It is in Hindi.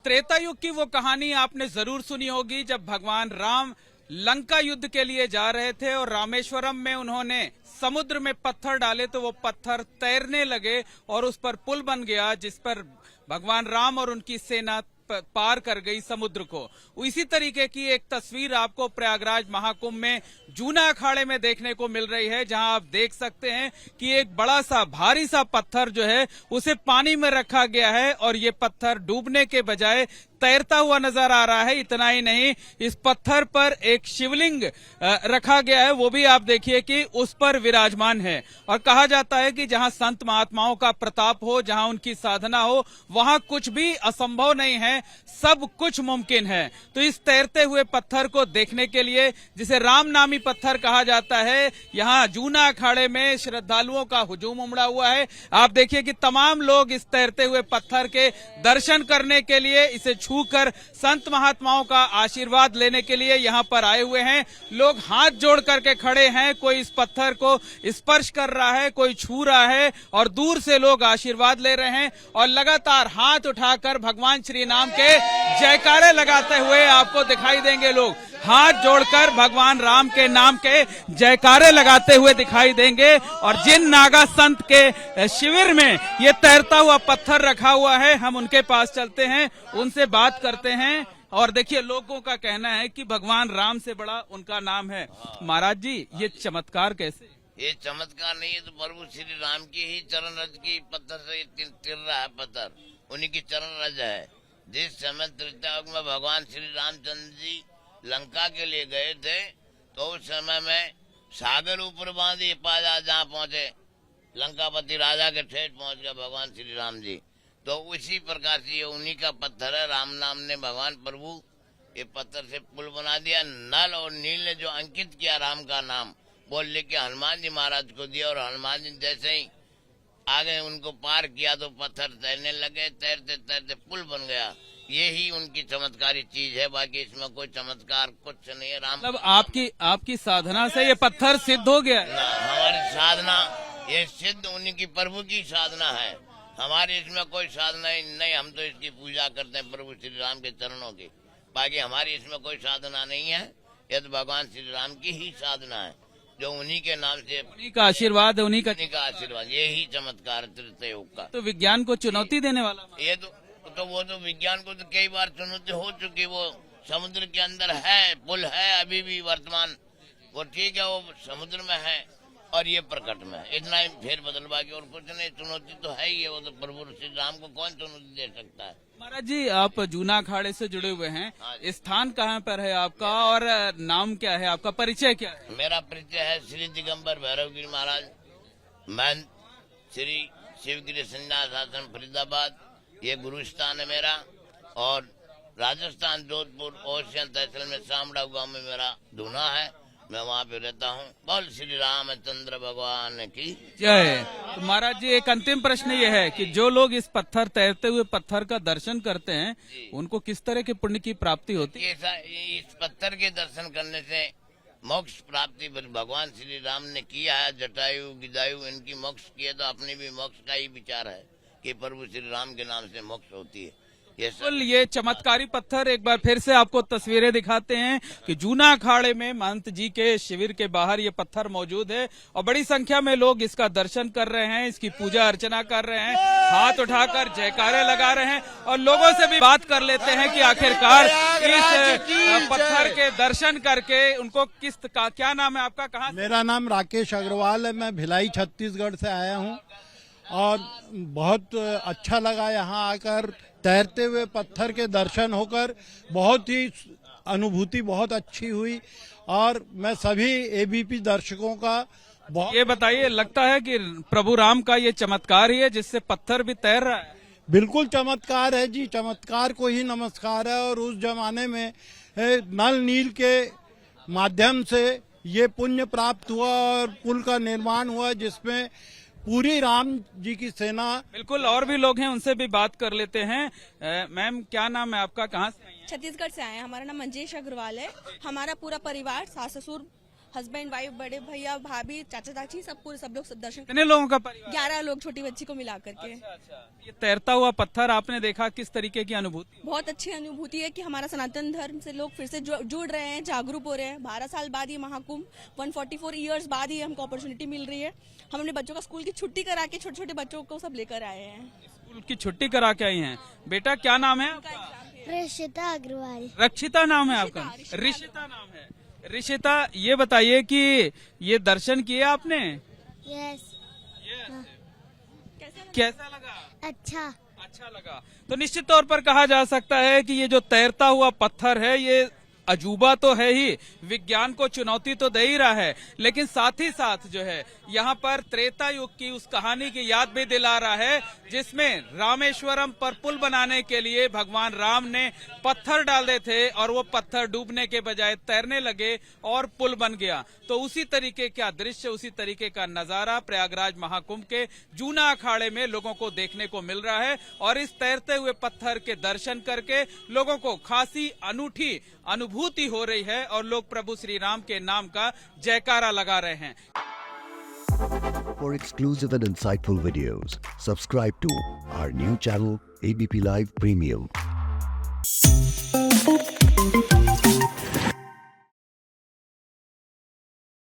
त्रेता युग की वो कहानी आपने जरूर सुनी होगी जब भगवान राम लंका युद्ध के लिए जा रहे थे और रामेश्वरम में उन्होंने समुद्र में पत्थर डाले तो वो पत्थर तैरने लगे और उस पर पुल बन गया जिस पर भगवान राम और उनकी सेना पार कर गई समुद्र को। इसी तरीके की एक तस्वीर आपको प्रयागराज महाकुंभ में जूना अखाड़े में देखने को मिल रही है, जहां आप देख सकते हैं कि एक बड़ा सा भारी सा पत्थर जो है उसे पानी में रखा गया है और ये पत्थर डूबने के बजाय तैरता हुआ नजर आ रहा है। इतना ही नहीं, इस पत्थर पर एक शिवलिंग रखा गया है, वो भी आप देखिए कि उस पर विराजमान है। और कहा जाता है कि जहां संत महात्माओं का प्रताप हो, जहां उनकी साधना हो, वहां कुछ भी असंभव नहीं है, सब कुछ मुमकिन है। तो इस तैरते हुए पत्थर को देखने के लिए, जिसे राम नामी पत्थर कहा जाता है, यहाँ जूना अखाड़े में श्रद्धालुओं का हुजूम उमड़ा हुआ है। आप देखिए कि तमाम लोग इस तैरते हुए पत्थर के दर्शन करने के लिए, इसे छूकर संत महात्माओं का आशीर्वाद लेने के लिए यहाँ पर आए हुए हैं। लोग हाथ जोड़ करके खड़े हैं, कोई इस पत्थर को स्पर्श कर रहा है, कोई छू रहा है और दूर से लोग आशीर्वाद ले रहे हैं और लगातार हाथ उठाकर भगवान श्री राम के जयकारे लगाते हुए आपको दिखाई देंगे। लोग हाथ जोड़कर भगवान राम के नाम के जयकारे लगाते हुए दिखाई देंगे। और जिन नागा संत के शिविर में ये तैरता हुआ पत्थर रखा हुआ है, हम उनके पास चलते हैं, उनसे बात करते हैं। और देखिए, लोगों का कहना है कि भगवान राम से बड़ा उनका नाम है। महाराज जी, ये चमत्कार कैसे? ये चमत्कार नहीं है, तो प्रभु श्री राम की ही चरण रज की पत्थर से तिर रहा है पत्थर, उन्हीं की चरण रज है। जिस समय त्रेता युग में भगवान श्री रामचंद्र जी लंका के लिए गए थे, तो उस समय में सागर ऊपर बांधी पाजा जहाँ पहुँचे, लंकापति राजा के ठेठ पहुँच गए भगवान श्री राम जी। तो उसी प्रकार से ये उन्हीं का पत्थर है। राम नाम ने भगवान प्रभु ये पत्थर से पुल बना दिया। नल और नील ने जो अंकित किया राम का नाम, वो लेके हनुमान जी महाराज को दिया और हनुमान जी जैसे ही आगे उनको पार किया तो पत्थर तैरने लगे, तैरते तैरते पुल बन गया। यही उनकी चमत्कारी चीज है, बाकी इसमें कोई चमत्कार कुछ नहीं है। राम मतलब आपकी साधना से ये पत्थर सिद्ध हो गया है? हमारी साधना ये सिद्ध उन्हीं की प्रभु की साधना है, हमारी इसमें कोई साधना नहीं। हम तो इसकी पूजा करते हैं प्रभु श्री राम के चरणों की, बाकी हमारी इसमें कोई साधना नहीं है। ये तो भगवान श्री राम की ही साधना है, जो उन्हीं के नाम से, उन्हीं का आशीर्वाद है, उन्हीं का आशीर्वाद। यही चमत्कार त्रेता युग का। तो विज्ञान को चुनौती देने वाला ये तो वो तो विज्ञान को तो कई बार चुनौती हो चुकी। वो समुद्र के अंदर है, पुल है अभी भी वर्तमान, वो ठीक है, वो समुद्र में है और ये प्रकट में है। इतना ही फेर बदल, बाकी और कुछ नहीं। चुनौती तो है ही है, वो तो प्रभु श्री राम को कौन चुनौती दे सकता है। महाराज जी, आप जूना अखाड़े से जुड़े हुए हैं, स्थान कहाँ पर है आपका और नाम क्या है, आपका परिचय क्या है? मेरा परिचय है श्री दिगंबर भैरवगिरी महाराज, मैं श्री शिवगिरी संन्यास आश्रम फरीदाबाद, ये गुरु स्थान है मेरा। और राजस्थान जोधपुर ओशियन तहसील में सामड़ा गांव में मेरा धूना है, मैं वहाँ पे रहता हूँ। बोल श्री रामचंद्र भगवान की जय। तो महाराज जी, एक अंतिम प्रश्न ये है कि जो लोग इस पत्थर तैरते हुए पत्थर का दर्शन करते हैं, उनको किस तरह के पुण्य की प्राप्ति होती है? इस पत्थर के दर्शन करने से मोक्ष प्राप्ति भगवान श्री राम ने किया है। जटायु गिदायु इनकी मोक्ष किए, तो अपनी भी मोक्ष का ही विचार है कि प्रभु श्री राम के नाम से मोक्ष होती है। ये चमत्कारी पत्थर, एक बार फिर से आपको तस्वीरें दिखाते हैं कि जूना अखाड़े में महंत जी के शिविर के बाहर ये पत्थर मौजूद है और बड़ी संख्या में लोग इसका दर्शन कर रहे हैं, इसकी पूजा अर्चना कर रहे हैं, हाथ उठाकर जयकारे लगा रहे हैं। और लोगों से भी बात कर लेते हैं कि आखिरकार इस पत्थर के दर्शन करके उनको क्या नाम है आपका, कहाँ? मेरा नाम राकेश अग्रवाल है, मैं भिलाई छत्तीसगढ़ से आया हूँ और बहुत अच्छा लगा यहाँ आकर। तैरते हुए पत्थर के दर्शन होकर बहुत ही अनुभूति बहुत अच्छी हुई। और मैं सभी एबीपी दर्शकों का ये बताइए, लगता है कि प्रभु राम का ये चमत्कार ही है जिससे पत्थर भी तैर रहा है? बिल्कुल चमत्कार है जी, चमत्कार को ही नमस्कार है। और उस जमाने में नल नील के माध्यम से ये पुण्य प्राप्त हुआ और पुल का निर्माण हुआ, जिसमें पूरी राम जी की सेना। बिल्कुल, और भी लोग हैं, उनसे भी बात कर लेते हैं। मैम, क्या नाम है आपका, कहाँ से? छत्तीसगढ़ से आए हैं। हमारा नाम मंजेश अग्रवाल है। हमारा पूरा परिवार, सास ससुर हस्बैंड वाइफ बड़े भैया भाभी चाचा चाची सब पूरे सब लोग सब दर्शन कितने लोगों का परिवार? 11 लोग छोटी बच्ची को मिला करके। अच्छा, ये तैरता हुआ पत्थर आपने देखा, किस तरीके की अनुभूति? बहुत अच्छी अनुभूति है कि हमारा सनातन धर्म से लोग फिर से जुड़ रहे हैं, जागरूक हो रहे हैं। 12 साल बाद ये महाकुंभ 144 ईयर्स बाद ही हमको अपॉर्चुनिटी मिल रही है। हम अपने बच्चों का स्कूल की छुट्टी करा के छोटे छोटे बच्चों को सब लेकर आए हैं। स्कूल की छुट्टी करा के आई हैं। बेटा क्या नाम है आपका? रक्षिता अग्रवाल। रक्षिता नाम है आपका? ऋषिता नाम है। ऋषिता, ये बताइए कि ये दर्शन किए आपने? यस। कैसा लगा? अच्छा लगा। तो निश्चित तौर पर कहा जा सकता है कि ये जो तैरता हुआ पत्थर है, ये अजूबा तो है ही, विज्ञान को चुनौती तो दे ही रहा है, लेकिन साथ ही साथ जो है यहाँ पर त्रेता युग की उस कहानी की याद भी दिला रहा है, जिसमें रामेश्वरम पर पुल बनाने के लिए भगवान राम ने पत्थर डाले थे और वो पत्थर डूबने के बजाय तैरने लगे और पुल बन गया। तो उसी तरीके का दृश्य, उसी तरीके का नजारा प्रयागराज महाकुंभ के जूना अखाड़े में लोगों को देखने को मिल रहा है और इस तैरते हुए पत्थर के दर्शन करके लोगों को खासी अनूठी अनुभूति हो रही है और लोग प्रभु श्री राम के नाम का जयकारा लगा रहे हैं। For exclusive and insightful videos, subscribe to our new channel ABP Live Premium.